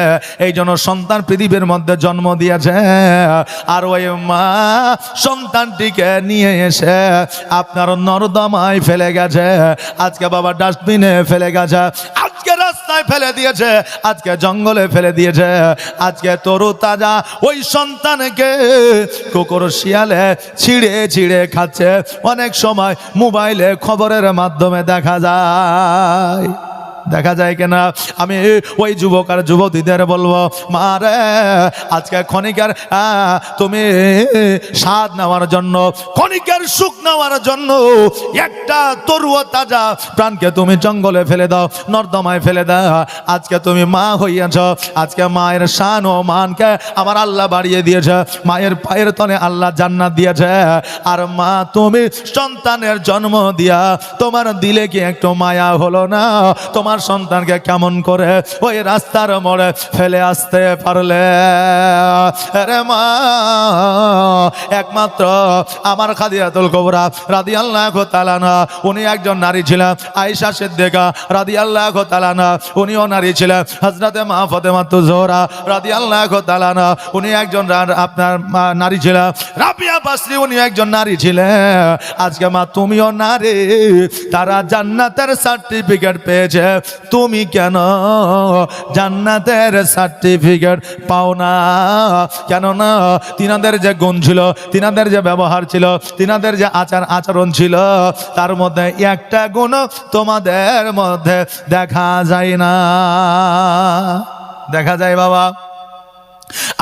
এই জন্য সন্তান পৃথিবীর মধ্যে জন্ম দিয়েছে। আর ওই মা সন্তানটিকে নিয়ে এসে আপনার নর্দমায় ফেলে গেছে, আজকে বাবা ডাস্টবিনে ফেলে গেছে, আজকে রাস্তায় ফেলে দিয়েছে, আজকে জঙ্গলে ফেলে দিয়েছে। আজকে তরু তাজা ওই সন্তানকে কুকুর শিয়ালে ছিঁড়ে ছিঁড়ে খাচ্ছে। অনেক সময় মোবাইলে খবরের মাধ্যমে দেখা যায় কিনা? আমি ওই যুবক আর যুবতীদের বলবো, মারে আজকে ক্ষণিকের তুমি স্বাদ নেওয়ার জন্য, ক্ষণিকের সুখ নেওয়ার জন্য একটা তরুয়া তাজা প্রাণকে তুমি জঙ্গলে ফেলে দাও, নর্দমায় ফেলে দাও। আজকে তুমি মা হইয়াছ, আজকে মায়ের শান ও মানকে আমার আল্লাহ বাড়িয়ে দিয়েছে, মায়ের পায়ের তলে আল্লাহ জান্নাত দিয়েছে। আর মা তুমি সন্তানের জন্ম দিয়া তোমার দিলে কি একটু মায়া হলো না? তোমার সন্তানকে কেমন করে ওই রাস্তার মোড়ে ফেলে আসতে পারলে? আরে মা, একমাত্র আমার খাদিজাতুল কুবরা রাদিয়াল্লাহু তাআলা আনহা, উনি একজন নারী ছিলেন। আয়েশা সিদ্দিকা রাদিয়াল্লাহু তাআলা আনহা, উনিও নারী ছিলেন। হযরতে মা ফাতেমাতুজ জোহরা রাদিয়াল্লাহু তাআলা আনহা, উনি একজন আপনার নারী ছিলেন। রাবিয়া বাসরি, উনি একজন নারী ছিলেন। আজকে মা তুমিও নারী, তারা জান্নাতের সার্টিফিকেট পেয়েছে, তুমি কেন জান্নাতের সার্টিফিকেট পাও না? কেননা তিনাদের যে গুণ ছিল, তিনাদের যে ব্যবহার ছিল, তিনাদের যে আচরণ ছিল, তার মধ্যে একটা গুণ তোমাদের মধ্যে দেখা যায় না। দেখা যায় বাবা।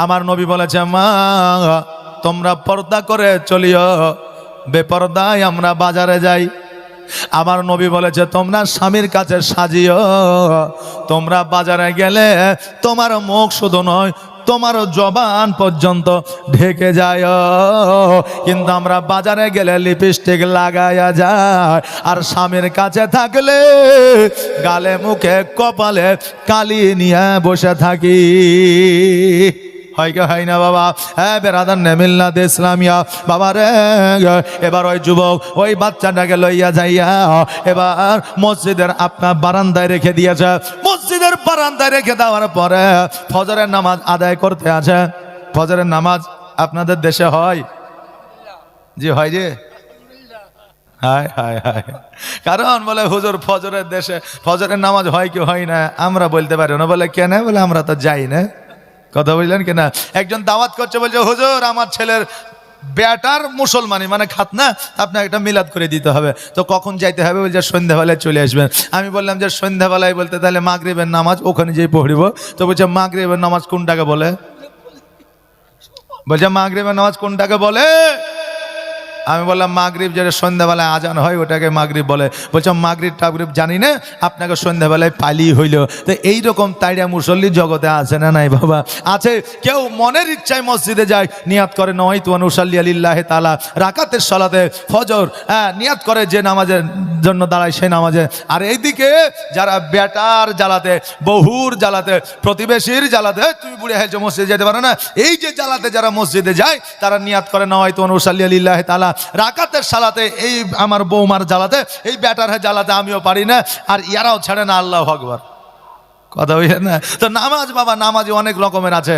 আমার নবী বলেছে, মা তোমরা পর্দা করে চলিও, বেপর্দায় আমরা বাজারে যাই। আমার নবী বলেছে, তোমরা স্বামীর কাছে সাজিও, তোমরা বাজারে গেলে তোমার মুখ শুধু নয়, তোমার জবান পর্যন্ত ঢেকে যায়। কিন্তু আমরা বাজারে গেলে লিপস্টিক লাগায়া যায়, আর স্বামীর কাছে থাকলে গালে মুখে কপালে কালি নিয়ে বসে থাকি। হয় কি হয় না বাবা? হ্যাঁ বেরাদার নেমিল্লাদ ইসলামিয়া বাবা রে। এবার ওই যুবক ওই বাচ্চাটাকে লইয়া যাইয়া এবার মসজিদের আপনার বারান্দায় রেখে দিয়েছে। মসজিদের বারান্দায় রেখে দেওয়ার পরে ফজরের নামাজ আদায় করতে আছে। ফজরের নামাজ আপনাদের দেশে হয়? জি হয় যে। হায় হায় হায়, কারণ বলে হুজুর ফজরের দেশে ফজরের নামাজ হয় কি হয় না আমরা বলতে পারি না। বলে কেন? বলে আমরা তো যাই না। কথা বুঝলেন কিনা? একজন দাওয়াত করছে, বলছে হুজুর আমার ছেলের বেটার মুসলমানি মানে খাতনা, আপনাকে একটা মিলাদ করে দিতে হবে। তো কখন যাইতে হবে? বলছে সন্ধ্যাবেলায় চলে আসবেন। আমি বললাম যে সন্ধ্যাবেলায় বলতে তাহলে মাগরিবের নামাজ ওখানে যেয়ে পড়িব। তো বলছে মাগরিবের নামাজ কোনটাকে বলে? বলছে মাগরিবের নামাজ কোনটাকে বলে? আমি বললাম মাগরিব যেটা সন্ধ্যাবেলায় আজান হয় ওটাকে মাগরিব বলে। বলছে মাগরিব টাগরিব জানি না, আপনাকে সন্ধ্যাবেলায় পালি হইল। তো এইরকম তাইরা মুসল্লি জগতে আছে না নাই বাবা? আছে। কেউ মনের ইচ্ছায় মসজিদে যায়, নিয়াত করে নয় তু অনুসাল্লি আলিল্লাহ তাআলা রাকাতের সালাতে ফজর, নিয়াত করে যে নামাজের জন্য দাঁড়ায় সেই নামাজে। আর এইদিকে যারা বেটার জ্বালাতে, বহুর জ্বালাতে, প্রতিবেশীর জ্বালাতে, তুমি বুড়ে হয়েছো মসজিদে যেতে পারো না, এই যে জ্বালাতে যারা মসজিদে যায় তারা নিয়াত করে নয় তু অনুসাল্লি আলিল্লাহ তাআলা রাকাতের সালাতে, এই আমার বৌমার জ্বালাতে, এই ব্যাটার জ্বালাতে আমিও পারি না, আর ইয়ারাও ছেড়ে না। আল্লাহু আকবার। কথা বুঝলেন না? তো নামাজ বাবা, নামাজি অনেক রকমের আছে।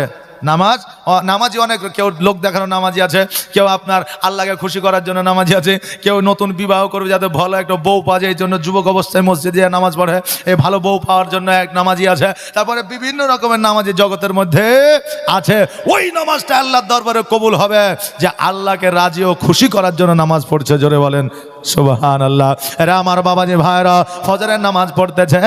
নামাজি অনেক, কেউ লোক দেখানো নামাজি আছে, কেউ আপনার আল্লাহকে খুশি করার জন্য নামাজি আছে, কেউ নতুন বিবাহ করবে যাতে ভালো একটা বউ পাওয়া যায় এই জন্য যুবক অবস্থায় মসজিদে নামাজ পড়ে, এই ভালো বউ পাওয়ার জন্য এক নামাজি আছে। তারপরে বিভিন্ন রকমের নামাজি জগতের মধ্যে আছে। ওই নামাজটা আল্লাহর দরবারে কবুল হবে যে আল্লাহকে রাজি ও খুশি করার জন্য নামাজ পড়ছে। জোরে বলেন সুবহানাল্লাহ। এরা আমার বাবাজি ভাইরা ফজরের নামাজ পড়তেছে,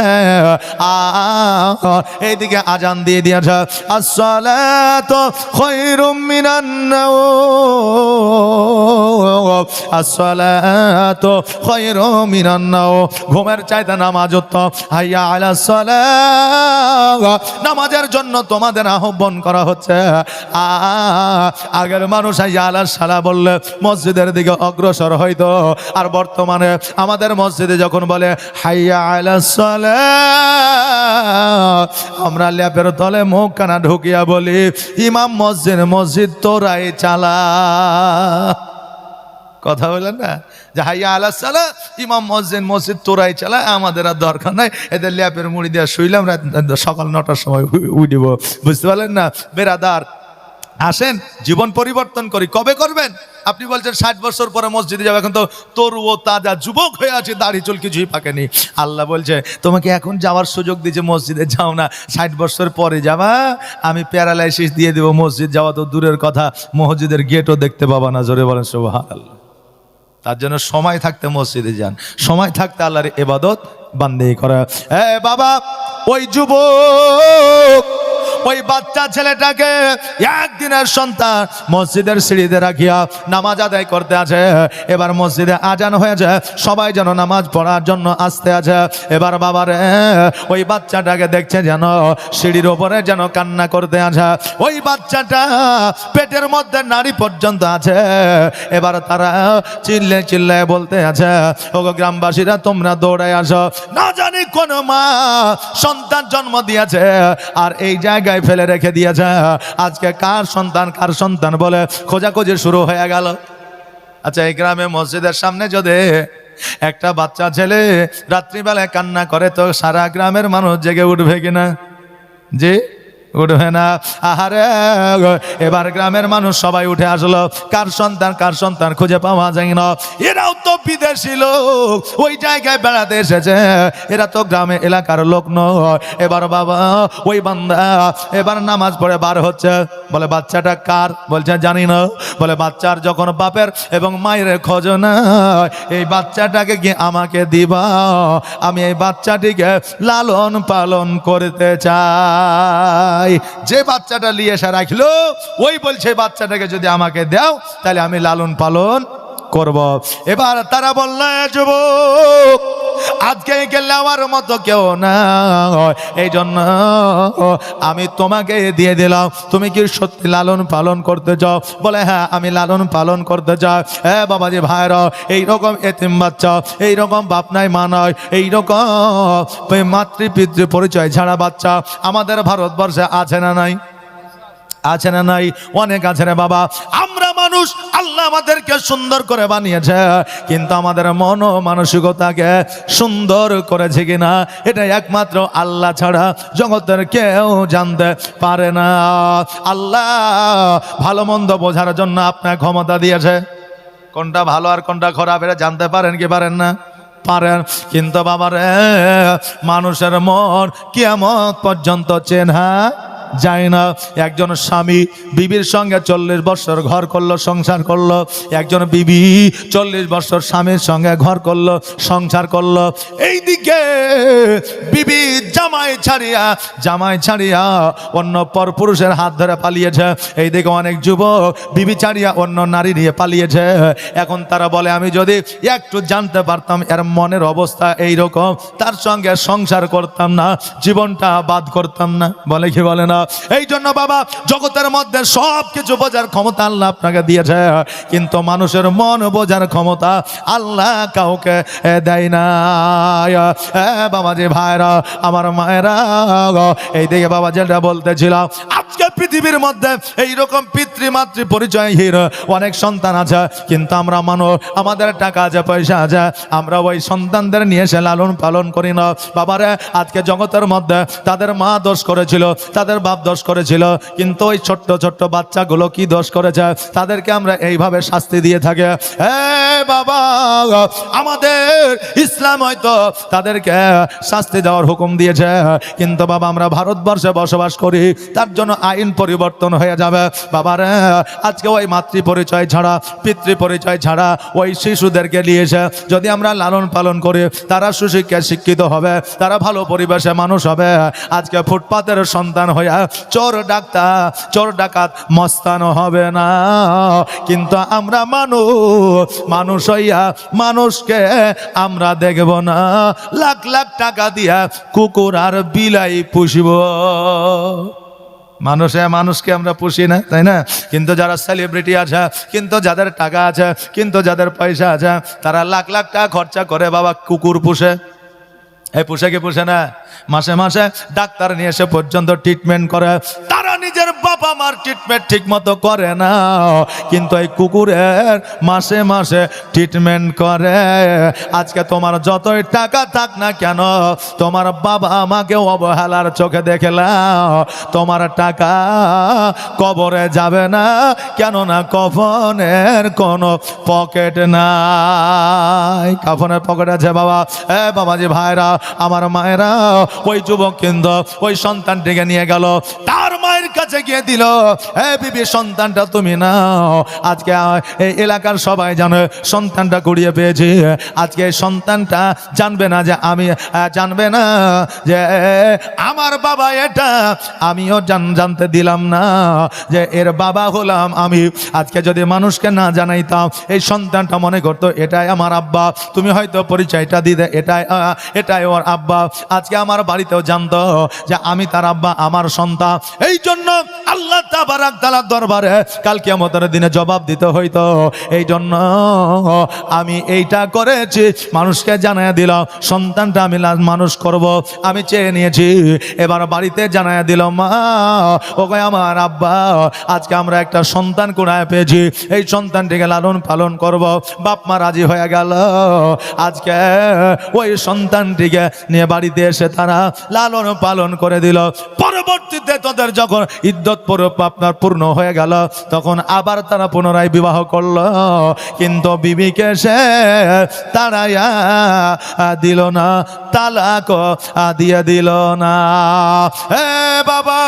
এইদিকে আজান দিয়ে দিয়েছে, আসসালাতু খায়রুম মিনান নাওম, আসসালাতু খায়রুম মিনান নাওম। ঘুমের চাইতে নামাজ উত্তম। হাইয়া আলাস সালাহ, নামাজের জন্য তোমাদের আহ্বান করা হচ্ছে। আগের মানুষ হাইয়া আলাস সালাহ বললে মসজিদের দিকে অগ্রসর হইতো, আর বর্তমানে আমাদের মসজিদে যখন বলে হাইয়া আলাস সালাহ, আমরা ল্যাপের তলে মুখ কানা ঢুকিয়া বলি ইমাম মসজিদ তোরাই চালা। কথা বলেন না যে হাইয়া আলাস সালাহ, ইমাম মসজিদ তোরাই চালা, আমাদের আর দরকার নাই, এদের ল্যাপের মুড়ি দিয়ে শুইলাম, সকাল 9টার সময় উঠিব। বুঝতে পারলেন না? বেরাদার আসেন জীবন পরিবর্তন করি। কবে করবেন? আপনি বলছেন 60 বছর পরে মসজিদে যাবে, এখন তো তরুও তাজা যুবক হয়ে আছে, দাড়ি চুল কিছুই পাকেনি। আল্লাহ বলছে তোমাকে এখন যাওয়ার সুযোগ দিয়েছে, মসজিদে যাও না, 60 বছর পরে যাবা, আমি প্যারালাইসিস দিয়ে দেবো, মসজিদ যাওয়া তো দূরের কথা, মসজিদের গেটও দেখতে পাবা না। জোরে বলেন সুবহানাল্লাহ। তার জন্য সময় থাকতে মসজিদে যান, সময় থাকতে আল্লাহর ইবাদত বান্দেগি করা। বাবা ওই যুবক ওই বাচ্চা ছেলেটাকে একদিনের সন্তান মসজিদের সিঁড়িতে রাখিয়া নামাজ আদায় করতে আছে। এবার মসজিদে আজান হয়েছে, সবাই যেন নামাজ পড়ার জন্য আসতে আছে। এবার বাবারে ওই বাচ্চাটাকে দেখছে যেন সিঁড়ির ওপরে যেন কান্না করতে আছে। ওই বাচ্চাটা পেটের মধ্যে নাড়ি পর্যন্ত আছে। এবার তারা চিল্লে বলতে আছে, ওগো গ্রামবাসীরা তোমরা দৌড়ায় আসো, না জানি কোন মা সন্তান জন্ম দিয়েছে আর এই জায়গায় ফেলে রেখে দিয়েছে। আজকে কার সন্তান বলে খোঁজাখুঁজি শুরু হয়ে গেল। আচ্ছা, এই গ্রামে মসজিদের সামনে যদি একটা বাচ্চা ছেলে রাত্রিবেলায় কান্না করে তো সারা গ্রামের মানুষ জেগে উঠবে কিনা? জি উঠবে না। আহারে, এবার গ্রামের মানুষ সবাই উঠে আসলো। কার সন্তান খুঁজে পাওয়া যায় না। এরাও তো বিদেশি লোক, ওই জায়গায় বেড়াতে এসেছে, এরা তো গ্রামে এলাকার লোক নয়। এবার বাবা ওই বান্দা এবার নামাজ পড়ে বার হচ্ছে। বলে বাচ্চাটা কার? বলছে জানি না। বলে বাচ্চার যখন বাপের এবং মায়ের খোঁজ না, এই বাচ্চাটাকে কি আমাকে দিবা? আমি এই বাচ্চাটিকে লালন পালন করতে চাই। যে বাচ্চাটা নিয়ে এসে রাখলো ওই বলছে বাচ্চাটাকে যদি আমাকে দাও তাহলে আমি লালন পালন করব। এবার তারা বলল যুবক আজকে গেলে আমার মতো কেউ না, এই জন্য আমি তোমাকে দিয়ে দিলাম। তুমি কি সত্যি লালন পালন করতে চাও? বলে হ্যাঁ আমি লালন পালন করতে চাই। হ্যাঁ বাবাজি ভাইরা, এইরকম এতিম বাচ্চা, এইরকম বাপ নাই মা নাই, এইরকম মাতৃ পিতৃ পরিচয় ছাড়া বাচ্চা আমাদের ভারতবর্ষে আছে না নাই? আছে না নাই? অনেক আছে রে বাবা। আমরা মানুষ, আল্লাহ আমাদেরকে সুন্দর করে বানিয়েছে, কিন্তু আমাদের মন ও মানসিকতাকে সুন্দর করেছে কিনা এটা একমাত্র আল্লাহ ছাড়া জগতের কেউ জানতে পারে না। আল্লাহ ভালো মন্দ বোঝার জন্য আপনার ক্ষমতা দিয়েছে। কোনটা ভালো আর কোনটা খারাপ এটা জানতে পারেন কি পারেন না? পারেন। কিন্তু বাবারে, মানুষের মন কিয়ামত পর্যন্ত চেনা যায় না। একজন স্বামী বিবির সঙ্গে 40 বছর ঘর করলো, সংসার করলো। একজন বিবি 40 বছর স্বামীর সঙ্গে ঘর করলো, সংসার করলো। এইদিকে বিবি জামাই ছাড়িয়া অন্য পরপুরুষের হাত ধরে পালিয়েছে। এইদিকে অনেক যুবক বিবি ছাড়িয়া অন্য নারী নিয়ে পালিয়েছে। এখন তারা বলে আমি যদি একটু জানতে পারতাম এর মনের অবস্থা এইরকম, তার সঙ্গে সংসার করতাম না, জীবনটা বাদ করতাম না। বলে কি বলে না? এই জন্য বাবা, জগতের মধ্যে সব কিছু বোঝার ক্ষমতা আল্লাহ আপনাকে দিয়েছে, কিন্তু মানুষের মন বোঝার ক্ষমতা আল্লাহ কাউকে দেয় না। বাবা যে ভাইরা, আমার মায়েরা, এই দিকে বাবা যেটা বলতেছিলাম, আজকে পৃথিবীর মধ্যে এইরকম পিতৃমাতৃ পরিচয়হীন অনেক সন্তান আছে, কিন্তু আমরা মানুষ, আমাদের টাকা আছে, পয়সা আছে, আমরা ওই সন্তানদের নিয়ে এসে লালন পালন করি না। বাবারে, আজকে জগতের মধ্যে তাদের মা দোষ করেছিল, তাদের বাপ দোষ করেছিল, কিন্তু ওই ছোট্ট ছোট্ট বাচ্চাগুলো কি দোষ করেছে? তাদেরকে আমরা এইভাবে শাস্তি দিয়ে থাকি। বাবা, আমাদের ইসলাম হয়তো তাদেরকে শাস্তি দেওয়ার হুকুম দিয়েছে, কিন্তু বাবা আমরা ভারতবর্ষে বসবাস করি, তার জন্য আইন পরিবর্তন হয়ে যাবে। বাবারে, আজকে ওই মাতৃ পরিচয় ছাড়া, পিতৃ পরিচয় ছাড়া ওই শিশুদেরকে নিয়েছে যদি আমরা লালন পালন করি, তারা সুশিক্ষায় শিক্ষিত হবে, তারা ভালো পরিবেশে মানুষ হবে। আজকে ফুটপাতের সন্তান হইয়া চোর ডাকাত মস্তান হবে না। কিন্তু আমরা মানুষ হইয়া মানুষকে আমরা দেখব না, লাখ লাখ টাকা দিয়া কুকুর আর বিলাই পুষব। মানুষকে আমরা পুষি না, তাই না? কিন্তু যারা সেলিব্রিটি আছে, কিন্তু যাদের টাকা আছে, কিন্তু যাদের পয়সা আছে, তারা লাখ লাখ টাকা খরচা করে বাবা কুকুর পুষে। পুষে কি পুষে না? মাসে মাসে ডাক্তার নিয়ে এসে পর্যন্ত ট্রিটমেন্ট করে। তারা নিজের বাবা মার ট্রিটমেন্ট ঠিক মতো করে না, কিন্তু এই কুকুরের মাসে মাসে ট্রিটমেন্ট করে। আজকে তোমার যতই টাকা থাক না কেন, তোমার বাবা আমাকে অবহেলার চোখে দেখলাম, তোমার টাকা কবরে যাবে না, কেননা কফনের কোনো পকেট নাই। কাফনের পকেট আছে বাবা। বাবাজি ভাইরা, আমার মায়েরা, ওই যুবক কিন্তু ওই সন্তানটিকে নিয়ে গেল, তার মায়ের কাছে গিয়ে দিল, বিবি সন্তানটা তুমি নাও। আজকে এই এলাকার সবাই জানে সন্তানটা কুড়িয়ে পেয়েছি। আজকে এই সন্তানটা জানবে না যে জানবে না যে আমার বাবা এটা, আমিও জানতে দিলাম না যে এর বাবা হলাম আমি। আজকে যদি মানুষকে না জানাইতাম, এই সন্তানটা মনে করতো এটাই আমার আব্বা। তুমি হয়তো পরিচয়টা দিতে এটাই ওর আব্বা। আজকে আমার বাড়িতেও জানতো যে আমি তার আব্বা, আমার সন্তান। এই জন্য আল্লাহ তাবারাক তাআলার দরবারে কাল কিয়ামতের দিনে জবাব দিতে হইতো। এই জন্য আমি এইটা করেছি, মানুষকে জানাইয়া দিলাম সন্তানটা আমি মানুষ করব, আমি চেয়ে নিয়েছি। এবার বাড়িতে জানাইয়া দিলাম, মা ওকে আমার আব্বা, আজকে আমরা একটা সন্তান কোনায় পেয়েছি, এই সন্তানটিকে লালন পালন করব। বাপ মা রাজি হয়ে গেল। আজকে ওই সন্তানটিকে নিয়ে বাড়িতে এসে তারা লালন পালন করে দিল। পরবর্তীতে তাদের যখন ইদ্যত আপনার পূর্ণ হয়ে গেল, তখন আবার তারা পুনরায় বিবাহ করল, কিন্তু বিবিকে সে তাড়াইয়া দিল না, তালাক দিয়ে দিল না। বাবা,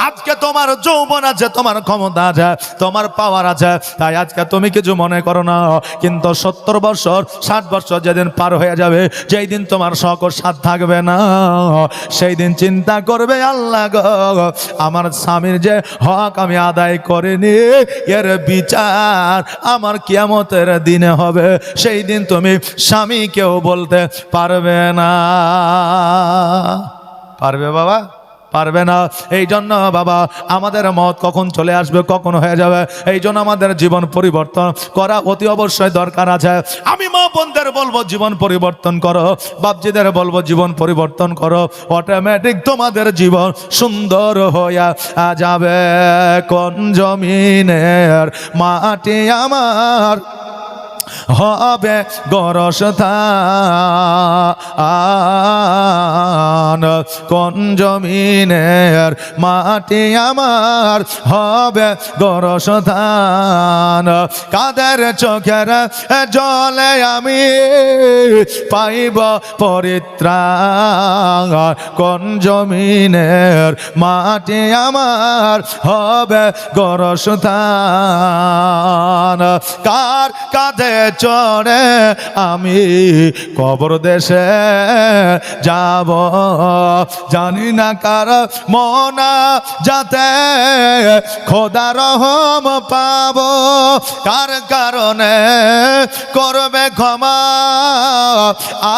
আজকে তোমার যৌবন আছে, তোমার ক্ষমতা আছে, তোমার পাওয়ার আছে, তাই আজকে তুমি কিছু মনে করো না। কিন্তু 70 বছর 60 বছর যেদিন পার হয়ে যাবে, যেই দিন তোমার শখ ও সাথ থাকবে না, সেই দিন চিন্তা করবে আল্লাহ গো, আমার স্বামীর যে হক আমি আদায় করিনি, এর বিচার আমার কিয়ামতের দিনে হবে। সেই দিন তুমি স্বামীকেও বলতে পারবে না। পারবে বাবা? পারবে না। এই জন্য বাবা আমাদের মত কখন চলে আসবে, কখন হয়ে যাবে, এই জন্য আমাদের জীবন পরিবর্তন করা অতি অবশ্যই দরকার আছে। আমি মা বোনদের বলবো জীবন পরিবর্তন করো, বাপজিদের বলবো জীবন পরিবর্তন করো, অটোমেটিক তোমাদের জীবন সুন্দর হইয়া যাবে। কোন জমিনের মাটি আমার হবে গোরস্থান, কোন জমিনের মাটি আমার হবে গোরস্থান। কাদের চোখের জলে আমি পাইব পরিত্রাণ, কোন জমিনের মাটি আমার হবে গোরস্থান। কার কাঁধে চড়ে আমি কবর দেশে যাব, জানি না কার মনা যাতে খোদা রহম পাব, কার কারণে করবে ক্ষমা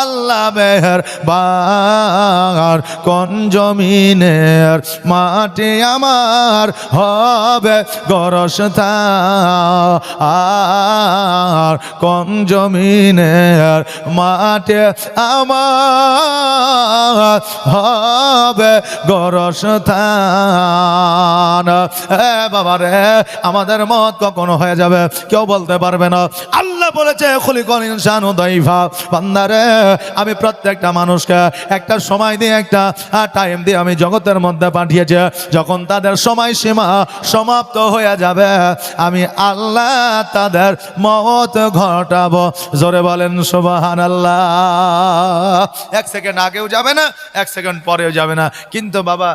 আল্লাহ মেহেরবান। কোন জমিনের মাটি আমার হবে গোরস্থান, কোন জমিনের মাটি আমার হবে গোরস্থান। বাবা রে, আমাদের মত কখনো হয়ে যাবে কেউ বলতে পারবে না। আল্লাহ বলেছে খুলিকুল ইনসানু দাইফা, বান্দারে আমি প্রত্যেকটা মানুষকে একটা সময় দিয়ে, একটা টাইম দিয়ে আমি জগতের মধ্যে পাঠিয়েছি। যখন তাদের সময়সীমা সমাপ্ত হয়ে যাবে আমি আল্লাহ তাদের মওত ঘটাবো। জোরে বলেন সুবহানাল্লাহ। এক সেকেন্ড আগেও যাবে না, এক সেকেন্ড পরেও যাবে না। কিন্তু বাবা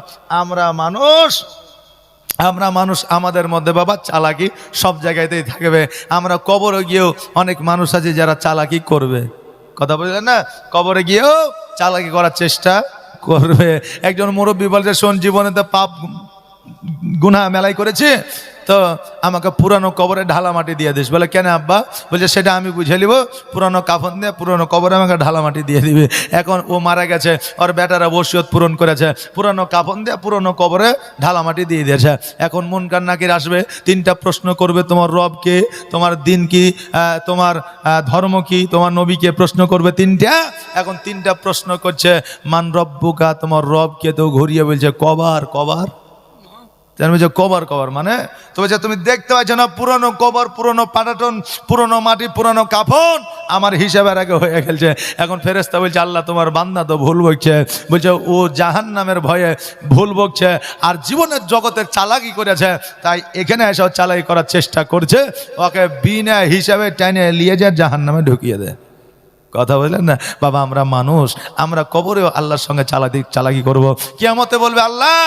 আমরা মানুষ আমাদের মধ্যে বাবা চালাকি সব জায়গাতেই থাকবে। আমরা কবরে গিয়েও অনেক মানুষ আছে যারা চালাকি করবে, কথা বললেন না, কবরে গিয়েও চালাকি করার চেষ্টা করবে। একজন মুরব্বী বলছে শোন, জীবনে তো পাপ গুনাহ মেলাই করেছে, তো আমাকে পুরানো কবরে ঢালা মাটি দিয়ে দিস। বলে কেন আব্বা? বলছে সেটা আমি বুঝে নিব, পুরানো কাফন দিয়ে পুরানো কবরে আমাকে ঢালা মাটি দিয়ে দিবে। এখন ও মারা গেছে, ওর বেটারা ওসিয়ত পূরণ করেছে, পুরানো কাফন দিয়ে পুরানো কবরে ঢালা মাটি দিয়ে দিয়েছে। এখন মুনকার নাকির আসবে, তিনটা প্রশ্ন করবে, তোমার রব কে, তোমার দিন কি, তোমার ধর্ম কি, তোমার নবীকে প্রশ্ন করবে তিনটা। এখন তিনটা প্রশ্ন করছে, মান রব্বুকা, তোমার রব কে? তো ঘুরিয়ে বলছে কবার কবার। কবর কবর মানে তো বলছে তুমি দেখতে পাচ্ছ না পুরনো কবর, পুরনো পাটাটন, পুরনো মাটি, পুরনো কাফন আমার হিসাবের আগে হয়ে গেছে। এখন ফেরেশতা বলছে আল্লাহ তোমার বান্দা তো ভুল বকছে। বলছে ও জাহান্নামের ভয়ে ভুল বকছে আর জীবনের জগতের চালাকি করেছে, তাই এখানে এসে চালাকি করার চেষ্টা করছে, ওকে বিনা হিসাবে টেনে নিয়ে যায় জাহান্নামে ঢুকিয়ে দেয়। কথা বললেন না বাবা? আমরা মানুষ, আমরা কবরেও আল্লাহর সঙ্গে চালাকি করবো। কিয়ামতে বলবে আল্লাহ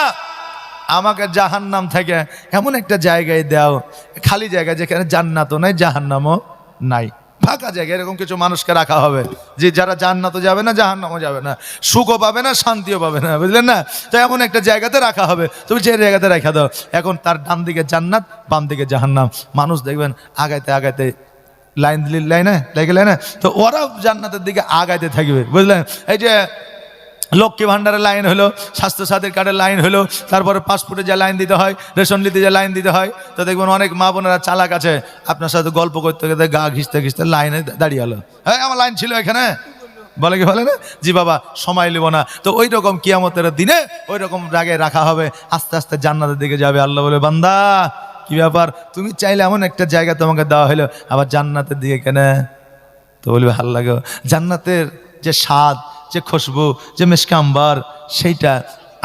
আমাকে জাহান্নাম থেকে এমন একটা জায়গায় দাও, খালি জায়গা যেখানে জান্নাতও নাই জাহান্নামও নাই, ফাঁকা জায়গা, এরকম কিছু মানুষকে রাখা হবে যে যারা জান্নাতও যাবে না জাহান্নামও যাবে না, সুখও পাবে না শান্তিও পাবে না, বুঝলেন না? তো এমন একটা জায়গাতে রাখা হবে, তুমি যে জায়গাতে রেখা দাও। এখন তার ডান দিকে জান্নাত, বাম দিকে জাহান্নাম। মানুষ দেখবেন আগাইতে আগাইতে লাইন দিলি লাইনে লেগে লাইনে, তো ওরাও জান্নাতের দিকে আগাইতে থাকবে, বুঝলেন? এই যে লক্ষ্মী ভাণ্ডারের লাইন হলো, স্বাস্থ্যসাথীর কার্ডের লাইন হলো, তারপরে পাসপোর্টে যে লাইন দিতে হয়, রেশন নিতে যে লাইন দিতে হয়, তো দেখবেন অনেক মা বোনেরা চালাক আছে, আপনার সাথে গল্প করতে করতে গা ঘিসতে ঘিসতে লাইনে দাঁড়িয়ে হলো, হ্যাঁ আমার লাইন ছিল এখানে, বলে কি বলে না, জি বাবা সময় নেব না। তো ওই রকম কিয়ামতের দিনে ওই রকম জায়গায় রাখা হবে, আস্তে আস্তে জান্নাতের দিকে যাবে। আল্লাহ বলে বান্দা কি ব্যাপার, তুমি চাইলে এমন একটা জায়গা তোমাকে দেওয়া হলো, আবার জান্নাতের দিকে কেন? তো বলবে ভালো লাগে, জান্নাতের যে স্বাদ, যে খুশবু, যে মিশকে আম্বার, সেইটা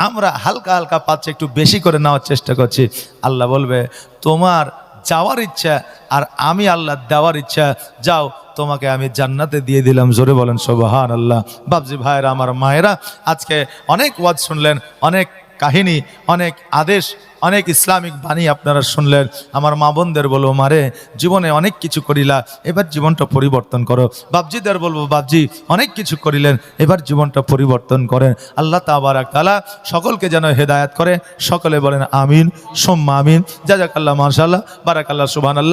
আমরা হালকা হালকা পাচ্ছি, একটু বেশি করে নেওয়ার চেষ্টা করছি। আল্লাহ বলবে তোমার যাওয়ার ইচ্ছা আর আমি আল্লাহ দেওয়ার ইচ্ছা, যাও তোমাকে আমি জান্নাতে দিয়ে দিলাম। জোরে বলেন সুবহানাল্লাহ। বাপজি ভাইয়েরা, আমার মায়েরা, আজকে অনেক ওয়াজ শুনলেন, অনেক কাহিনী, অনেক আদেশ, অনেক ইসলামিক বাণী আপনারা শুনলেন। আমার মা বোনদের বলবো, মারে জীবনে অনেক কিছু করিলা, এবার জীবনটা পরিবর্তন করো। বাপজিদের বলবো, বাপজি অনেক কিছু করিলেন, এবার জীবনটা পরিবর্তন করেন। আল্লাহ তাবারাক তাআলা সকলকে যেন হেদায়েত করে। সকলে বলেন আমিন সুম্মা আমিন। জাযাকাল্লাহ, মাশাআল্লাহ, বারাকাল্লাহ, সুবহানাল্লাহ।